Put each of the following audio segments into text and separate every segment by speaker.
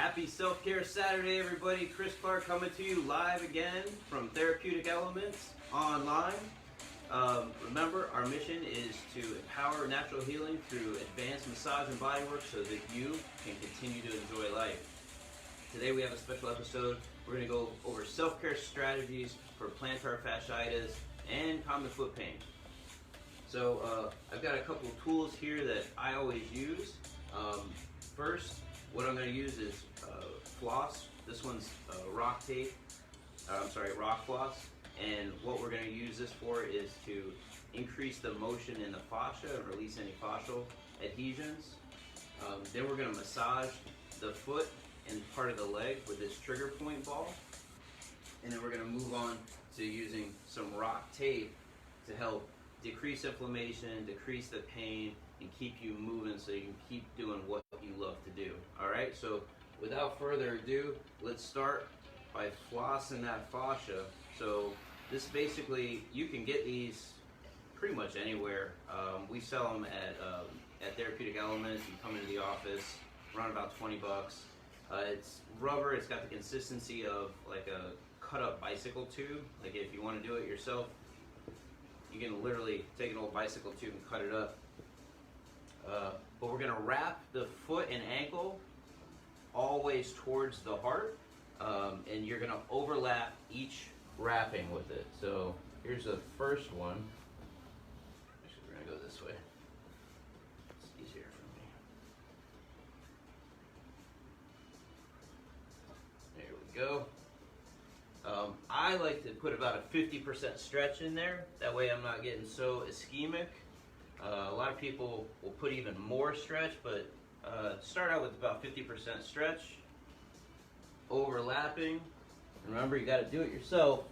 Speaker 1: Happy Self-Care Saturday, everybody. Chris Clark coming to you live again from Therapeutic Elements online. Remember, our mission is to empower natural healing through advanced massage and bodywork so that you can continue to enjoy life. Today we have a special episode. We're going to go over self-care strategies for plantar fasciitis and common foot pain. So I've got a couple of tools here that I always use. First, what I'm going to use is floss. This one's rock floss. And what we're going to use this for is to increase the motion in the fascia and release any fascial adhesions. Then we're going to massage the foot and part of the leg with this trigger point ball. And then we're going to move on to using some rock tape to help decrease inflammation, decrease the pain, and keep you moving so you can keep doing what you love to do. All right, so without further ado, let's start by flossing that fascia. So this basically, you can get these pretty much anywhere. We sell them at Therapeutic Elements. You come into the office, around about 20 bucks. It's rubber. It's got the consistency of like a cut up bicycle tube. Like if you want to do it yourself, you can literally take an old bicycle tube and cut it up. But we're going to wrap the foot and ankle always towards the heart, and you're going to overlap each wrapping with it. So here's the first one. Actually, we're going to go this way. It's easier for me. There we go. I like to put about a 50% stretch in there. That way I'm not getting so ischemic. A lot of people will put even more stretch, but start out with about 50% stretch, overlapping. Remember, you got to do it yourself.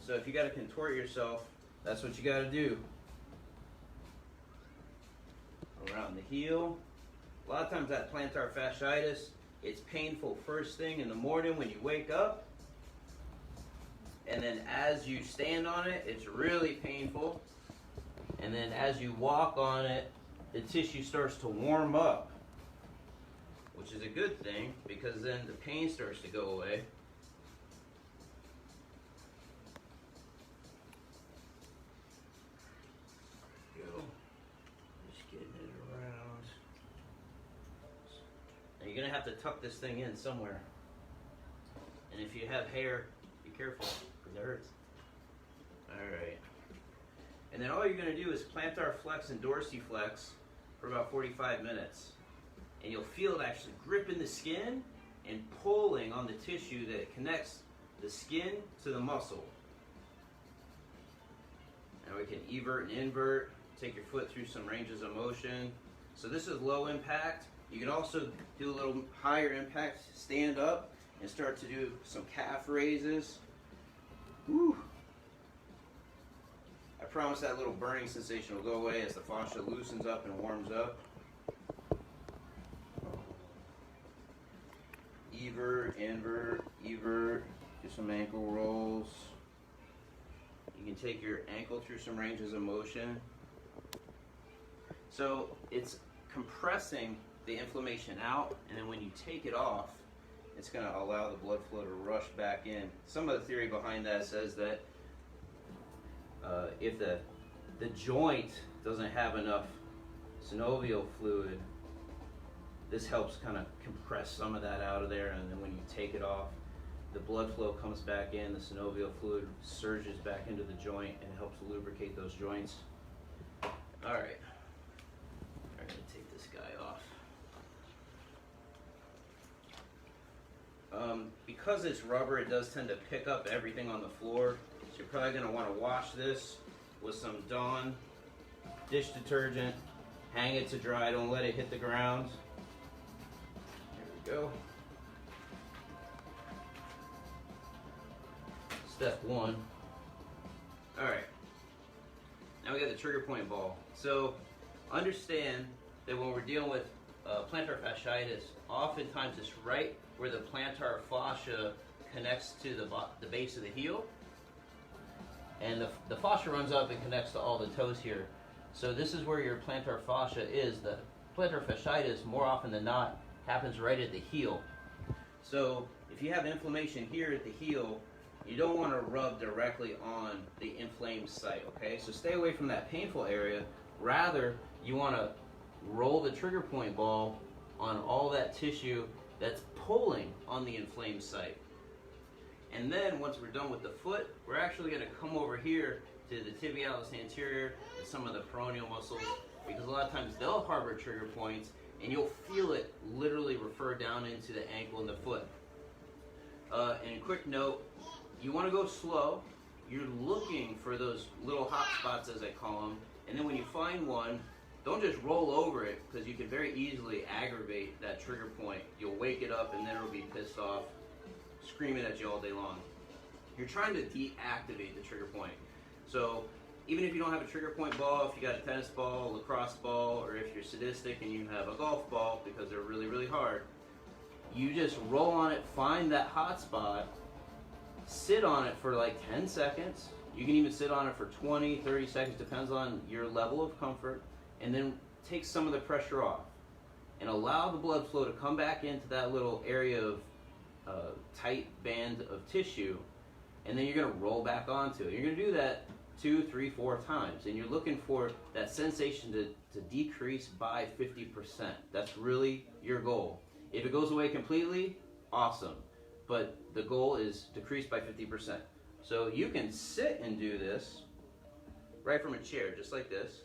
Speaker 1: So if you got to contort yourself, that's what you got to do. Around the heel. A lot of times that plantar fasciitis, it's painful first thing in the morning when you wake up. And then as you stand on it, it's really painful. And then as you walk on it, the tissue starts to warm up, which is a good thing because then the pain starts to go away. Just getting it around. Now you're going to have to tuck this thing in somewhere. And if you have hair, be careful because it hurts. All right. And then all you're going to do is plantar flex and dorsiflex for about 45 minutes. And you'll feel it actually gripping the skin and pulling on the tissue that connects the skin to the muscle. Now we can evert and invert, take your foot through some ranges of motion. So this is low impact. You can also do a little higher impact, stand up and start to do some calf raises. Woo. I promise that little burning sensation will go away as the fascia loosens up and warms up. Evert, invert, evert. Do some ankle rolls. You can take your ankle through some ranges of motion. So it's compressing the inflammation out, and then when you take it off, it's going to allow the blood flow to rush back in. Some of the theory behind that says that if the joint doesn't have enough synovial fluid, this helps kind of compress some of that out of there, and then when you take it off, the blood flow comes back in, the synovial fluid surges back into the joint and helps lubricate those joints. All right, I'm going to take this guy off. Because it's rubber, it does tend to pick up everything on the floor. So you're probably going to want to wash this with some Dawn dish detergent. Hang it to dry, don't let it hit the ground. There we go. Step one. Alright. Now we got the trigger point ball. So understand that when we're dealing with plantar fasciitis, oftentimes it's right where the plantar fascia connects to the base of the heel. And the fascia runs up and connects to all the toes here. So this is where your plantar fascia is. The plantar fasciitis, more often than not, happens right at the heel. So if you have inflammation here at the heel, you don't want to rub directly on the inflamed site, okay? So stay away from that painful area. Rather, you want to roll the trigger point ball on all that tissue that's pulling on the inflamed site. And then once we're done with the foot, we're actually going to come over here to the tibialis anterior and some of the peroneal muscles, because a lot of times they'll harbor trigger points and you'll feel it literally refer down into the ankle and the foot. And a quick note, you want to go slow. You're looking for those little hot spots, as I call them, and then when you find one, don't just roll over it, because you can very easily aggravate that trigger point. You'll wake it up and then it'll be pissed off, screaming at you all day long. You're trying to deactivate the trigger point. So even if you don't have a trigger point ball, if you got a tennis ball, lacrosse ball, or if you're sadistic and you have a golf ball, because they're really, really hard, you just roll on it, find that hot spot, sit on it for like 10 seconds. You can even sit on it for 20, 30 seconds, depends on your level of comfort, and then take some of the pressure off and allow the blood flow to come back into that little area of tight band of tissue, and then you're going to roll back onto it. You're going to do that 2, 3, 4 times, and you're looking for that sensation to decrease by 50%. That's really your goal. If it goes away completely, awesome, but the goal is decreased by 50%. So you can sit and do this right from a chair, just like this.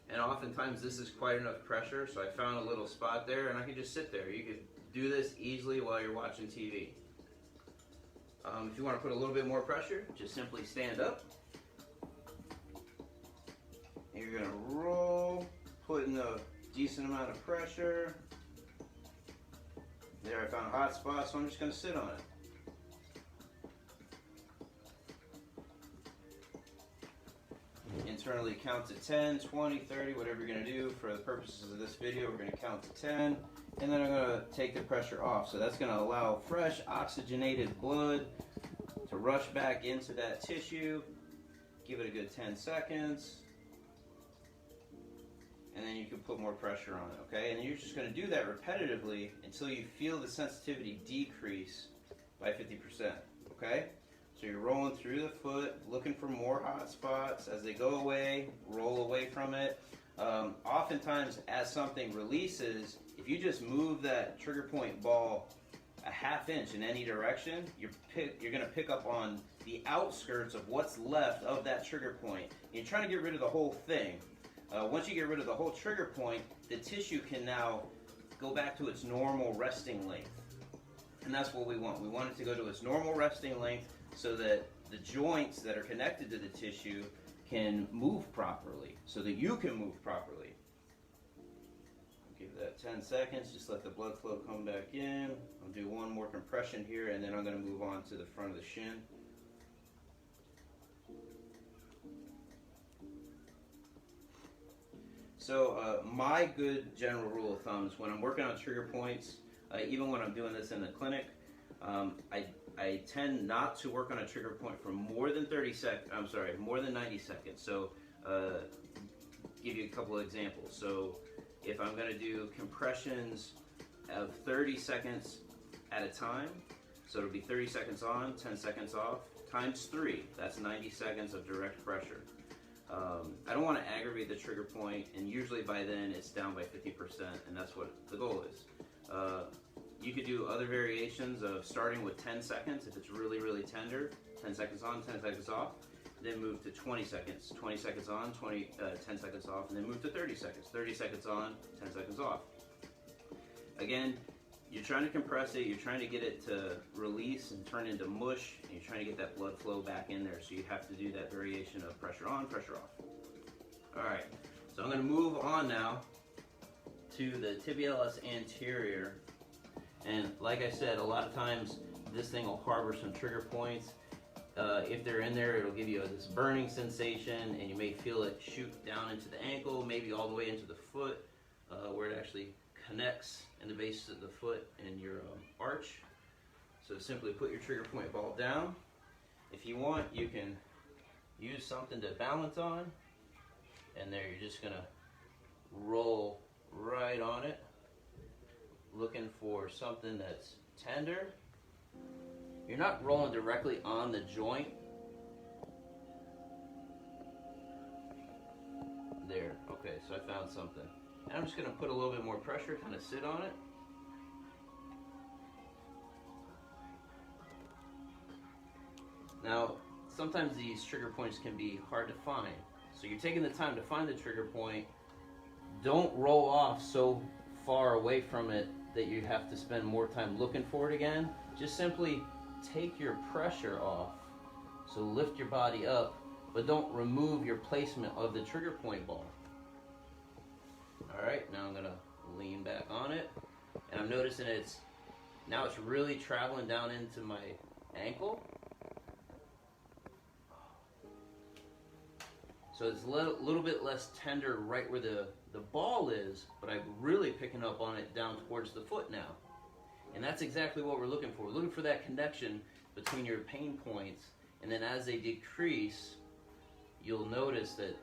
Speaker 1: And oftentimes this is quite enough pressure, so I found a little spot there and I can just sit there. You can do this easily while you're watching TV. If you want to put a little bit more pressure, just simply stand up. And you're going to roll, put in a decent amount of pressure. There, I found a hot spot, so I'm just going to sit on it. Internally count to 10, 20, 30, whatever you're going to do. For the purposes of this video, we're going to count to 10, and then I'm going to take the pressure off. So that's going to allow fresh oxygenated blood to rush back into that tissue. Give it a good 10 seconds. And then you can put more pressure on it, okay? And you're just going to do that repetitively until you feel the sensitivity decrease by 50%, okay? So you're rolling through the foot, looking for more hot spots. As they go away, roll away from it. Oftentimes, as something releases, if you just move that trigger point ball a ½ inch in any direction, you're going to pick up on the outskirts of what's left of that trigger point. You're trying to get rid of the whole thing. Once you get rid of the whole trigger point, the tissue can now go back to its normal resting length. And that's what we want. We want it to go to its normal resting length so that the joints that are connected to the tissue can move properly, so that you can move properly. Give that 10 seconds, just let the blood flow come back in. I'll do one more compression here, and then I'm going to move on to the front of the shin. So my good general rule of thumb is when I'm working on trigger points, even when I'm doing this in the clinic, I tend not to work on a trigger point for more than 90 seconds. So give you a couple of examples. So if I'm going to do compressions of 30 seconds at a time, so it'll be 30 seconds on, 10 seconds off, times 3. That's 90 seconds of direct pressure. I don't want to aggravate the trigger point, and usually by then it's down by 50%, and that's what the goal is. You could do other variations of starting with 10 seconds if it's really, really tender, 10 seconds on, 10 seconds off, then move to 20 seconds, 20 seconds on, 10 seconds off, and then move to 30 seconds, 30 seconds on, 10 seconds off. Again, you're trying to compress it, you're trying to get it to release and turn into mush, and you're trying to get that blood flow back in there, so you have to do that variation of pressure on, pressure off. Alright, so I'm going to move on now to the tibialis anterior, and like I said, a lot of times this thing will harbor some trigger points. If they're in there, it'll give you this burning sensation, and you may feel it shoot down into the ankle, maybe all the way into the foot, where it actually connects in the base of the foot and your arch. So simply put your trigger point ball down. If you want, you can use something to balance on, and there you're just going to roll right on it. looking for something that's tender. You're not rolling directly on the joint. There, okay, so I found something. And I'm just going to put a little bit more pressure, kind of sit on it. Now, sometimes these trigger points can be hard to find. So you're taking the time to find the trigger point. Don't roll off so far away from it that you have to spend more time looking for it again. Just simply take your pressure off. So lift your body up, but don't remove your placement of the trigger point ball. All right, now I'm gonna lean back on it, and I'm noticing it's really traveling down into my ankle. So it's a little bit less tender right where the ball is, but I'm really picking up on it down towards the foot now. And that's exactly what we're looking for. We're looking for that connection between your pain points, and then as they decrease, you'll notice that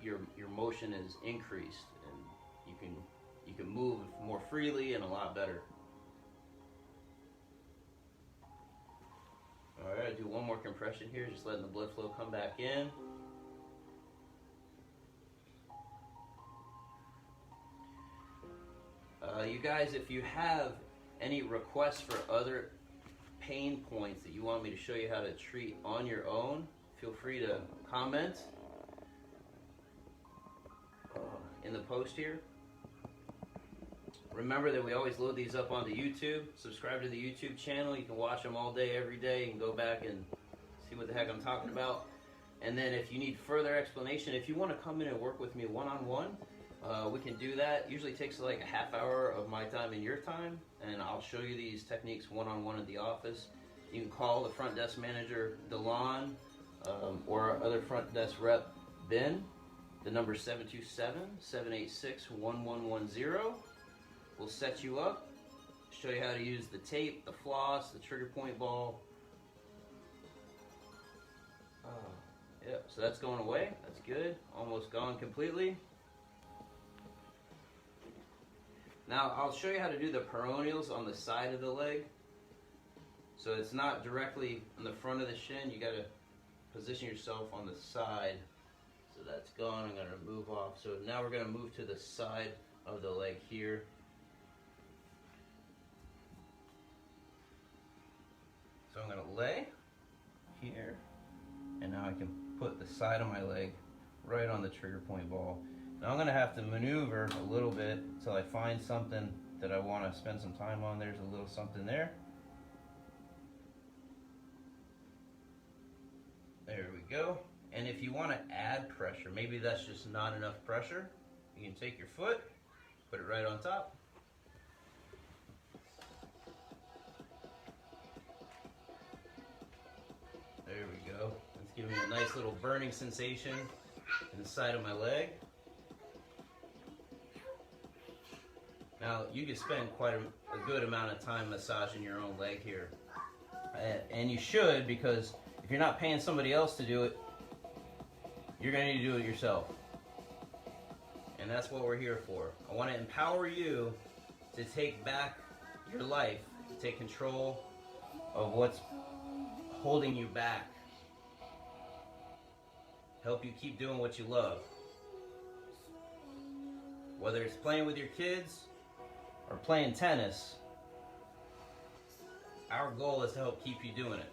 Speaker 1: your motion is increased, and you can move more freely and a lot better. All right, do one more compression here, just letting the blood flow come back in. You guys, if you have any requests for other pain points that you want me to show you how to treat on your own, feel free to comment in the post here. Remember that we always load these up onto YouTube. Subscribe to the YouTube channel. You can watch them all day, every day. You can go back and see what the heck I'm talking about. And then if you need further explanation, if you want to come in and work with me one-on-one, we can do that. Usually takes like a half hour of my time and your time, and I'll show you these techniques one-on-one at the office. You can call the front desk manager, DeLon, or our other front desk rep, Ben. The number is 727-786-1110. We'll set you up, show you how to use the tape, the floss, the trigger point ball. Yep, so that's going away. That's good. Almost gone completely. Now I'll show you how to do the peroneals on the side of the leg. So it's not directly in the front of the shin. You got to position yourself on the side. So that's gone. I'm going to move off. So now we're going to move to the side of the leg here. So I'm going to lay here, and now I can put the side of my leg right on the trigger point ball. Now I'm going to have to maneuver a little bit until I find something that I want to spend some time on. There's a little something there. There we go. And if you want to add pressure, maybe that's just not enough pressure, you can take your foot, put it right on top. There we go. It's giving me a nice little burning sensation in the side of my leg. Now, you can spend quite a good amount of time massaging your own leg here. And you should, because if you're not paying somebody else to do it, you're going to need to do it yourself. And that's what we're here for. I want to empower you to take back your life, to take control of what's holding you back. Help you keep doing what you love. Whether it's playing with your kids or playing tennis, our goal is to help keep you doing it.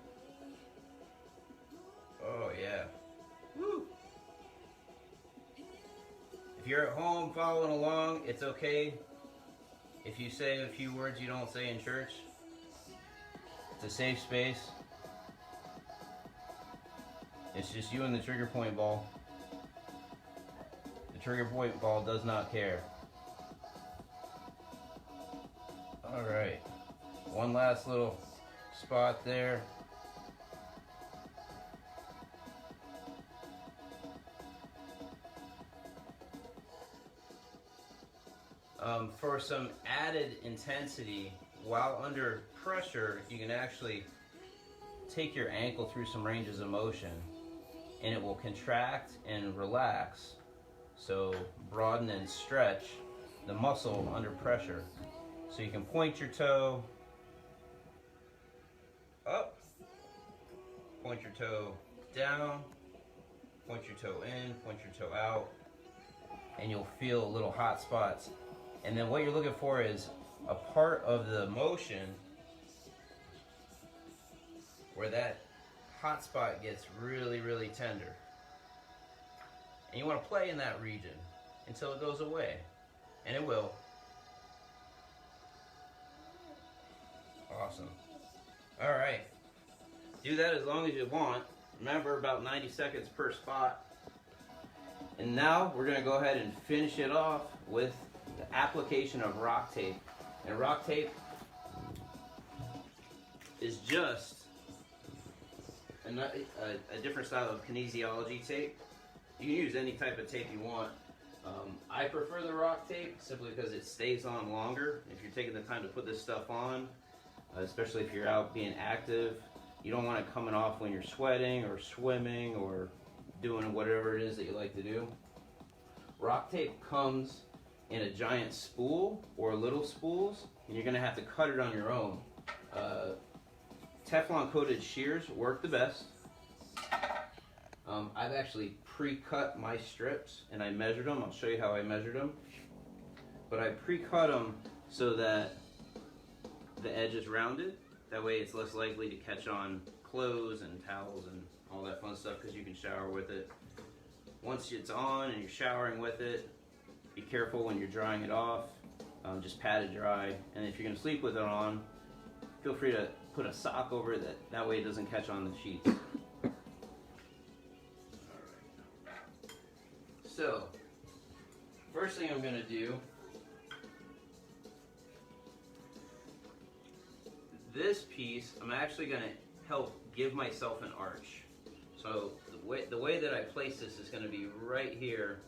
Speaker 1: Oh yeah. Woo. If you're at home following along, it's okay if you say a few words you don't say in church. It's a safe space. It's just you and the trigger point ball. The trigger point ball does not care. Alright, one last little spot there. For some added intensity, while under pressure, you can actually take your ankle through some ranges of motion, and it will contract and relax. So broaden and stretch the muscle under pressure. So you can point your toe up, point your toe down, point your toe in, point your toe out, and you'll feel little hot spots. And then what you're looking for is a part of the motion where that hot spot gets really, really tender. And you want to play in that region until it goes away. And it will. Awesome. All right. Do that as long as you want. Remember, about 90 seconds per spot. And now we're going to go ahead and finish it off with the application of rock tape. And rock tape is just a different style of kinesiology tape. You can use any type of tape you want. I prefer the rock tape simply because it stays on longer. If you're taking the time to put this stuff on, especially if you're out being active, you don't want it coming off when you're sweating or swimming or doing whatever it is that you like to do. Rock tape comes in a giant spool or little spools, and you're going to have to cut it on your own. Teflon coated shears work the best. I've actually pre-cut my strips and I measured them. I'll show you how I measured them. But I pre-cut them so that the edge is rounded. That way it's less likely to catch on clothes and towels and all that fun stuff, because you can shower with it. Once it's on and you're showering with it, be careful when you're drying it off. Just pat it dry. And if you're going to sleep with it on, feel free to put a sock over it. That way it doesn't catch on the sheets. So, first thing I'm going to do, this piece, I'm actually going to help give myself an arch. So the way that I place this is going to be right here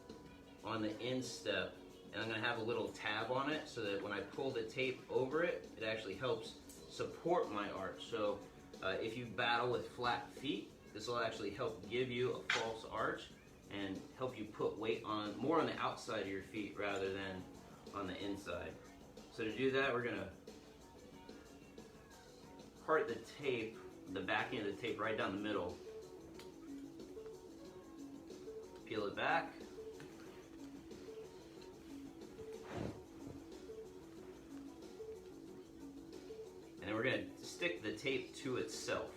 Speaker 1: on the instep, and I'm going to have a little tab on it so that when I pull the tape over it, it actually helps support my arch. So if you battle with flat feet, this will actually help give you a false arch and help you put weight on more on the outside of your feet rather than on the inside. So to do that, we're going to part the tape, the backing of the tape right down the middle. Peel it back. And then we're going to stick the tape to itself.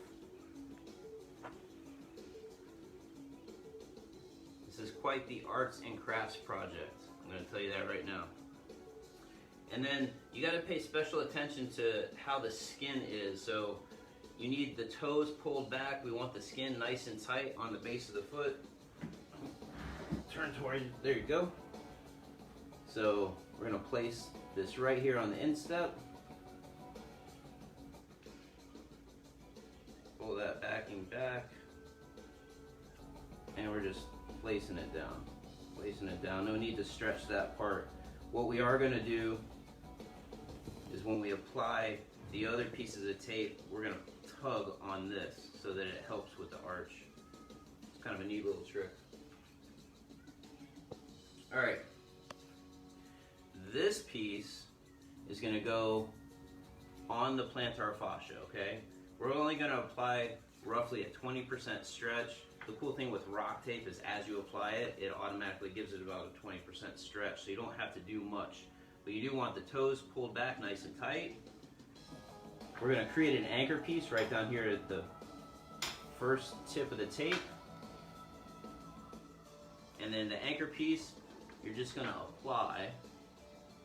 Speaker 1: This is quite the arts and crafts project. I'm going to tell you that right now. And then you got to pay special attention to how the skin is. So you need the toes pulled back. We want the skin nice and tight on the base of the foot. Turn towards you. There you go. So we're going to place this right here on the instep. Pull that backing back. And we're just placing it down. Placing it down. No need to stretch that part. What we are going to do is when we apply the other pieces of tape, we're going to tug on this so that it helps with the arch. It's kind of a neat little trick. Alright, this piece is going to go on the plantar fascia, okay? We're only going to apply roughly a 20% stretch. The cool thing with rock tape is as you apply it, it automatically gives it about a 20% stretch, so you don't have to do much. But you do want the toes pulled back nice and tight. We're going to create an anchor piece right down here at the first tip of the tape. And then the anchor piece, you're just going to apply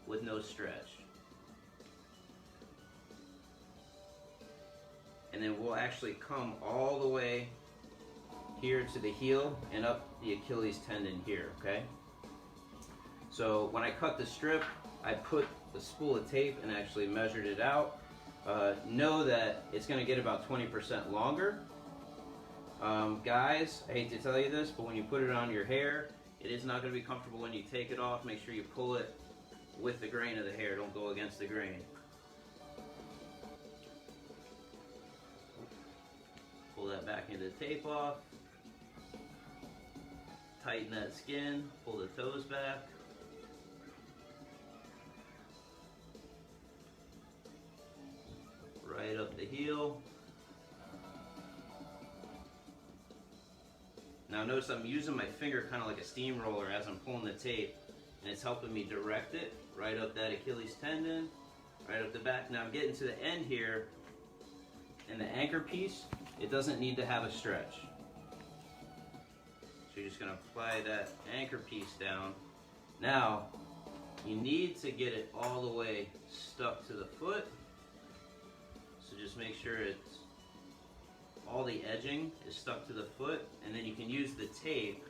Speaker 1: with no stretch. And then we'll actually come all the way here to the heel and up the Achilles tendon here, okay? So when I cut the strip, I put the spool of tape and actually measured it out. Know that it's going to get about 20% longer. Guys, I hate to tell you this, but when you put it on your hair, it is not going to be comfortable when you take it off. Make sure you pull it with the grain of the hair. Don't go against the grain. Pull that back into the tape off. Tighten that skin. Pull the toes back. the heel. Now notice I'm using my finger kind of like a steamroller as I'm pulling the tape, and it's helping me direct it right up that Achilles tendon, right up the back. Now I'm getting to the end here, and the anchor piece, it doesn't need to have a stretch. So you're just going to apply that anchor piece down. Now, you need to get it all the way stuck to the foot. So just make sure it's all the edging is stuck to the foot, and then you can use the tape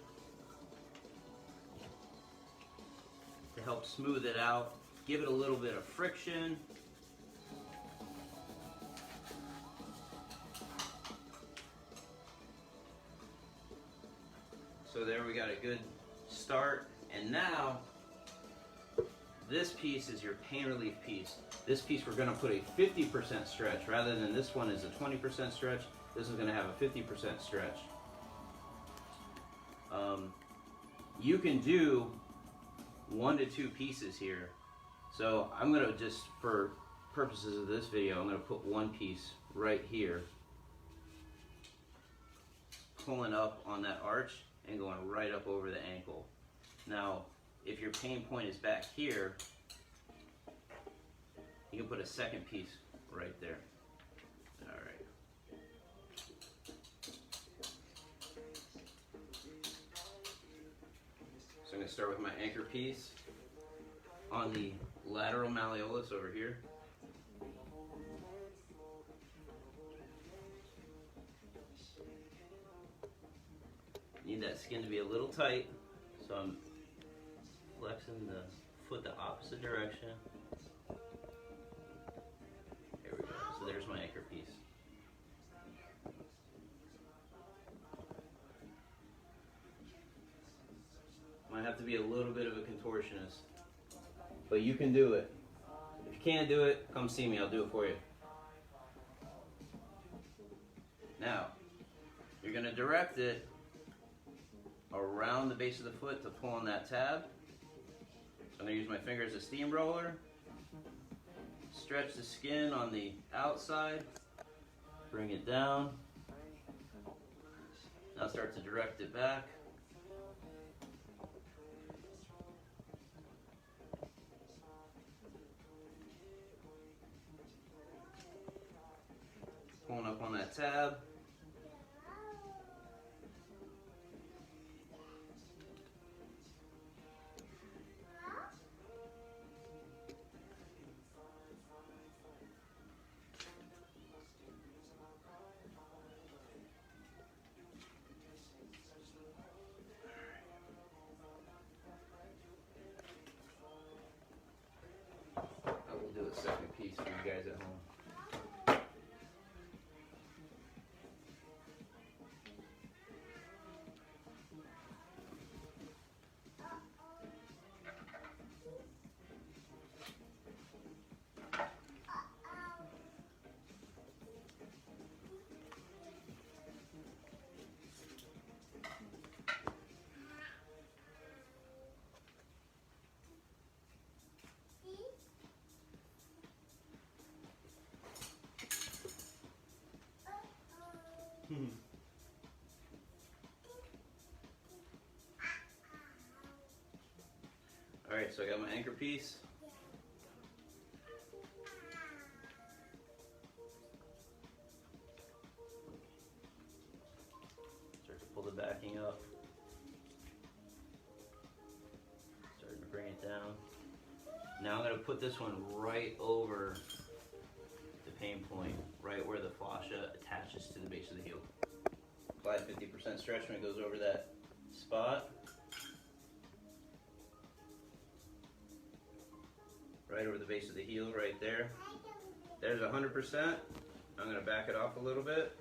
Speaker 1: to help smooth it out. Give it a little bit of friction. So there we got a good start. And now, this piece is your pain relief piece. This piece we're gonna put a 50% stretch, rather than this one is a 20% stretch. This is gonna have a 50% stretch. You can do 1 to 2 pieces here. So I'm gonna just, for purposes of this video, I'm gonna put 1 piece right here, pulling up on that arch and going right up over the ankle. Now, if your pain point is back here, you can put a second piece right there. All right. So I'm going to start with my anchor piece on the lateral malleolus over here. Need that skin to be a little tight, so I'm flexing the foot the opposite direction. There we go. So there's my anchor piece. Might have to be a little bit of a contortionist, but you can do it. If you can't do it, come see me. I'll do it for you. Now, you're going to direct it around the base of the foot to pull on that tab. So I'm going to use my finger as a steamroller. Stretch the skin on the outside. Bring it down. Now start to direct it back. Pulling up on that tab. Second piece for you guys at home. Alright, so I got my anchor piece. Start to pull the backing up. Starting to bring it down. Now I'm going to put this one right over the pain point, right where the fascia attaches to the base of the heel. Apply 50% stretch when it goes over that spot. Right over the base of the heel right there. There's 100%. I'm going to back it off a little bit.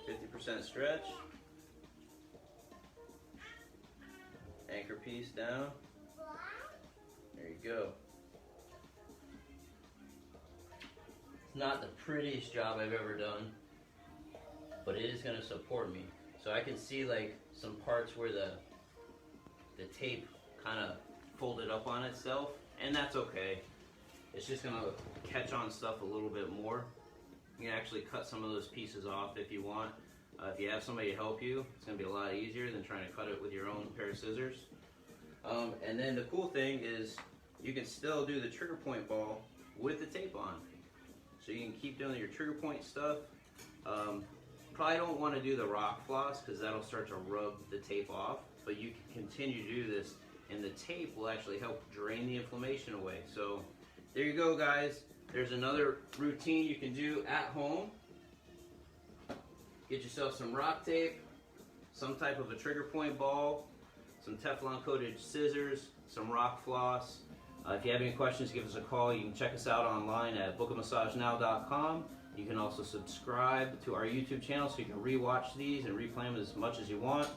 Speaker 1: 50% stretch. Anchor piece down. There you go. It's not the prettiest job I've ever done, but it is going to support me. So I can see like some parts where the tape kind of folded up on itself, and that's okay. It's just going to catch on stuff a little bit more. You can actually cut some of those pieces off if you want. If you have somebody to help you, it's going to be a lot easier than trying to cut it with your own pair of scissors. And then the cool thing is you can still do the trigger point ball with the tape on. So you can keep doing your trigger point stuff. Probably don't want to do the rock floss because that'll start to rub the tape off, but you can continue to do this and the tape will actually help drain the inflammation away. So there you go, guys. There's another routine you can do at home. Get yourself some rock tape, some type of a trigger point ball, some Teflon coated scissors, some rock floss. If you have any questions, give us a call. You can check us out online at bookofmassagenow.com. You can also subscribe to our YouTube channel so you can rewatch these and replay them as much as you want.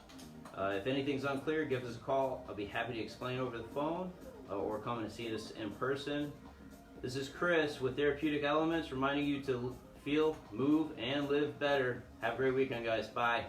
Speaker 1: If anything's unclear, give us a call. I'll be happy to explain over the phone or come and see us in person. This is Chris with Therapeutic Elements, reminding you to feel, move, and live better. Have a great weekend, guys. Bye.